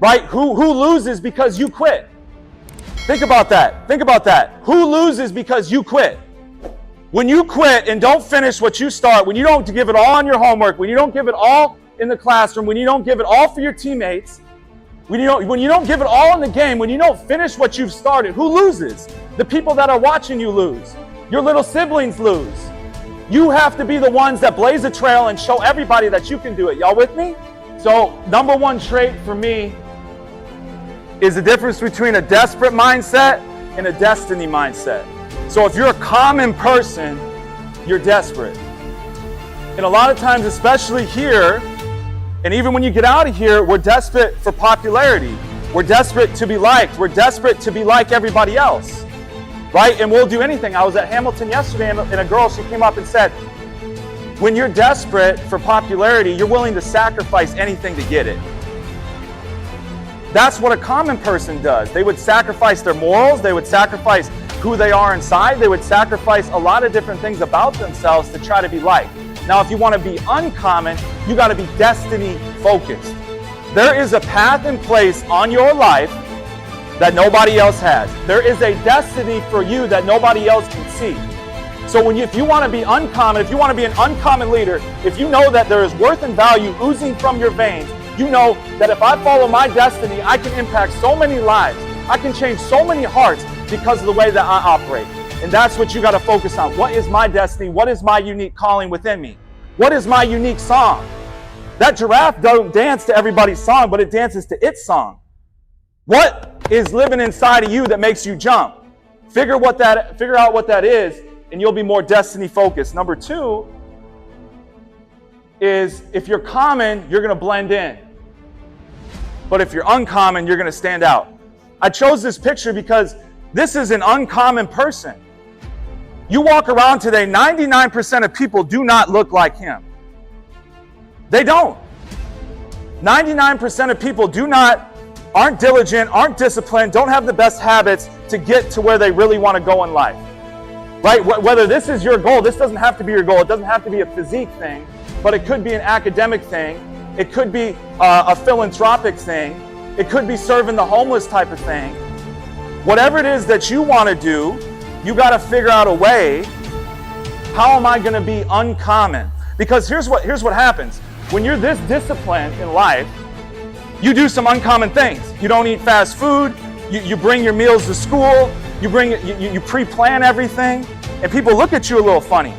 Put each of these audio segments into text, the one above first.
right? Who loses because you quit? Think about that. Think about that. Who loses because you quit? When you quit and don't finish what you start, when you don't give it all on your homework, when you don't give it all in the classroom, when you don't give it all for your teammates, when you don't give it all in the game, when you don't finish what you've started, who loses? The people that are watching you lose. Your little siblings lose. You have to be the ones that blaze a trail and show everybody that you can do it. Y'all with me? So, number one trait for me is the difference between a desperate mindset and a destiny mindset. So if you're a common person, you're desperate. And a lot of times, especially here, and even when you get out of here, we're desperate for popularity. We're desperate to be liked. We're desperate to be like everybody else, right? And we'll do anything. I was at Hamilton yesterday, and a girl, she came up and said, when you're desperate for popularity, you're willing to sacrifice anything to get it. That's what a common person does. They would sacrifice their morals. They would sacrifice who they are inside. They would sacrifice a lot of different things about themselves to try to be liked. Now, if you want to be uncommon, you got to be destiny focused. There is a path in place on your life that nobody else has. There is a destiny for you that nobody else can see. So if you want to be uncommon, if you want to be an uncommon leader, if you know that there is worth and value oozing from your veins, you know that if I follow my destiny, I can impact so many lives. I can change so many hearts because of the way that I operate. And that's what you got to focus on. What is my destiny? What is my unique calling within me? What is my unique song? That giraffe don't dance to everybody's song, but it dances to its song. What is living inside of you that makes you jump? Figure out what that is, and you'll be more destiny focused. Number two is if you're common, you're going to blend in. But if you're uncommon, you're going to stand out. I chose this picture because this is an uncommon person. You walk around today, 99% of people do not look like him. They don't. 99% of people aren't diligent, aren't disciplined, don't have the best habits to get to where they really want to go in life. Right? Whether this is your goal, this doesn't have to be your goal. It doesn't have to be a physique thing, but it could be an academic thing. It could be a philanthropic thing. It could be serving the homeless type of thing. Whatever it is that you want to do, you got to figure out a way. How am I going to be uncommon? Because here's what happens. When you're this disciplined in life, you do some uncommon things. You don't eat fast food. You bring your meals to school. You pre-plan everything. And people look at you a little funny.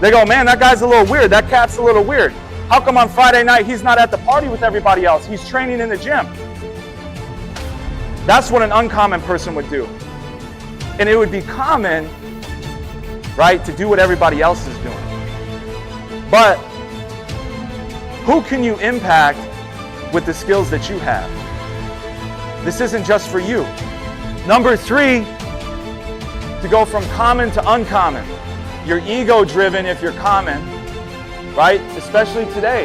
They go, man, that guy's a little weird. That cat's a little weird. How come on Friday night he's not at the party with everybody else? He's training in the gym. That's what an uncommon person would do. And it would be common, right, to do what everybody else is doing. But who can you impact with the skills that you have? This isn't just for you. Number three, to go from common to uncommon. You're ego-driven if you're common, right? Especially today.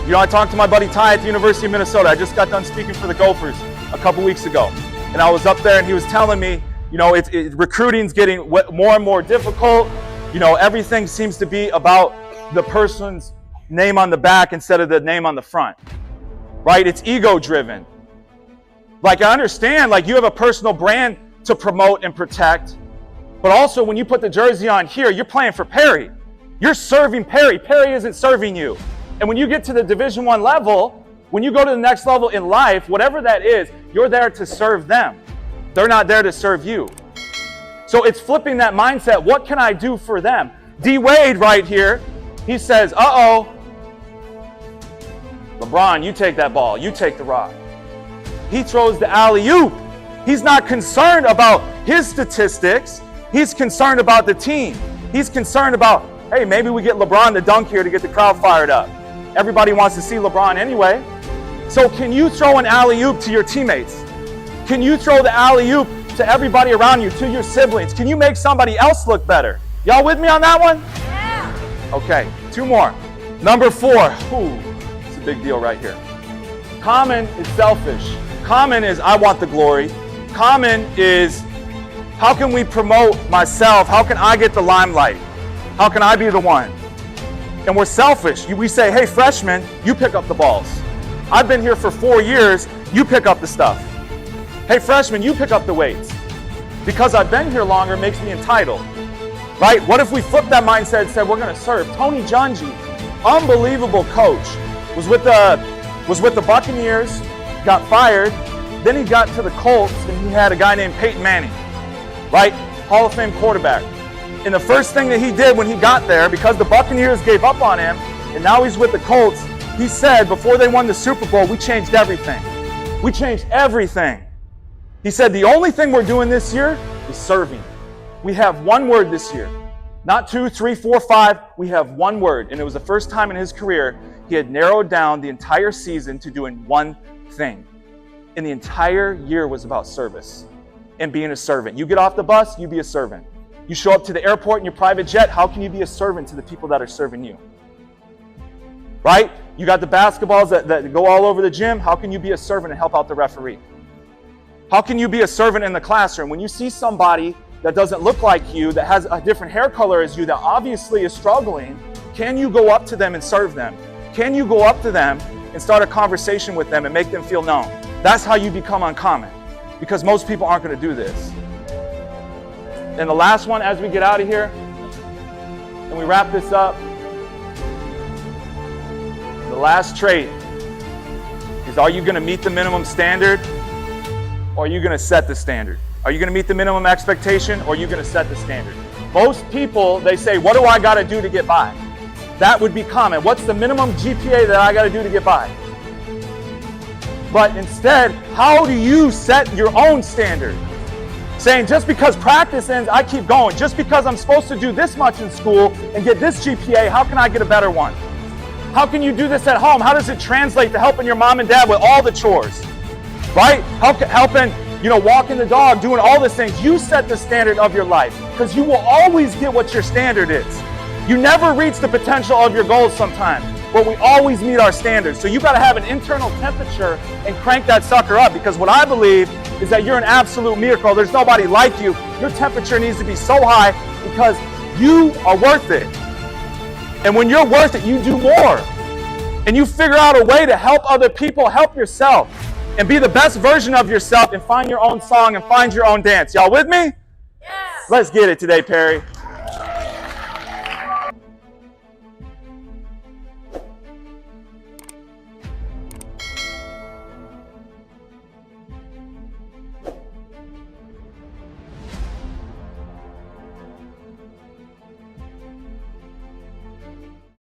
You know, I talked to my buddy Ty at the University of Minnesota. I just got done speaking for the Gophers a couple weeks ago. And I was up there and he was telling me, you know, recruiting's getting more and more difficult. You know, everything seems to be about the person's name on the back instead of the name on the front, right? It's ego-driven. Like, I understand, like, you have a personal brand to promote and protect, but also when you put the jersey on here, you're playing for Perry. You're serving Perry. Perry isn't serving you. And when you get to the Division I level, when you go to the next level in life, whatever that is, you're there to serve them. They're not there to serve you. So it's flipping that mindset. What can I do for them? D. Wade right here, he says, uh-oh, LeBron, you take that ball. You take the rock. He throws the alley-oop. He's not concerned about his statistics. He's concerned about the team. He's concerned about, hey, maybe we get LeBron to dunk here to get the crowd fired up. Everybody wants to see LeBron anyway. So can you throw an alley-oop to your teammates? Can you throw the alley-oop to everybody around you, to your siblings? Can you make somebody else look better? Y'all with me on that one? Yeah. Okay, two more. Number four. Ooh, it's a big deal right here. Common is selfish. Common is I want the glory. Common is how can we promote myself? How can I get the limelight? How can I be the one? And we're selfish. We say, hey, freshman, you pick up the balls. I've been here for 4 years, you pick up the stuff. Hey, freshman, you pick up the weights. Because I've been here longer makes me entitled, right? What if we flipped that mindset and said, we're going to serve? Tony Dungy, unbelievable coach, was with the Buccaneers, got fired, then he got to the Colts, and he had a guy named Peyton Manning, right? Hall of Fame quarterback. And the first thing that he did when he got there, because the Buccaneers gave up on him, and now he's with the Colts, he said before they won the Super Bowl, we changed everything. We changed everything. He said the only thing we're doing this year is serving. We have one word this year. Not 2, 3, 4, 5. We have one word. And it was the first time in his career he had narrowed down the entire season to doing one thing. And the entire year was about service and being a servant. You get off the bus, you be a servant. You show up to the airport in your private jet, how can you be a servant to the people that are serving you? Right? You got the basketballs that go all over the gym, how can you be a servant and help out the referee? How can you be a servant in the classroom? When you see somebody that doesn't look like you, that has a different hair color as you, that obviously is struggling, can you go up to them and serve them? Can you go up to them and start a conversation with them and make them feel known? That's how you become uncommon, because most people aren't going to do this. And the last one, as we get out of here, and we wrap this up, the last trait is, are you going to meet the minimum standard, or are you going to set the standard? Are you going to meet the minimum expectation, or are you going to set the standard? Most people, they say, what do I got to do to get by? That would be common. What's the minimum GPA that I got to do to get by? But instead, how do you set your own standard? Saying, just because practice ends, I keep going. Just because I'm supposed to do this much in school and get this GPA, how can I get a better one? How can you do this at home? How does it translate to helping your mom and dad with all the chores? Right? Helping, walking the dog, doing all these things. You set the standard of your life, because you will always get what your standard is. You never reach the potential of your goals sometimes, but we always meet our standards. So you got to have an internal temperature and crank that sucker up, because what I believe is that you're an absolute miracle. There's nobody like you. Your temperature needs to be so high because you are worth it. And when you're worth it, you do more. And you figure out a way to help other people, help yourself, and be the best version of yourself, and find your own song and find your own dance. Y'all with me? Yes. Let's get it today, Perry.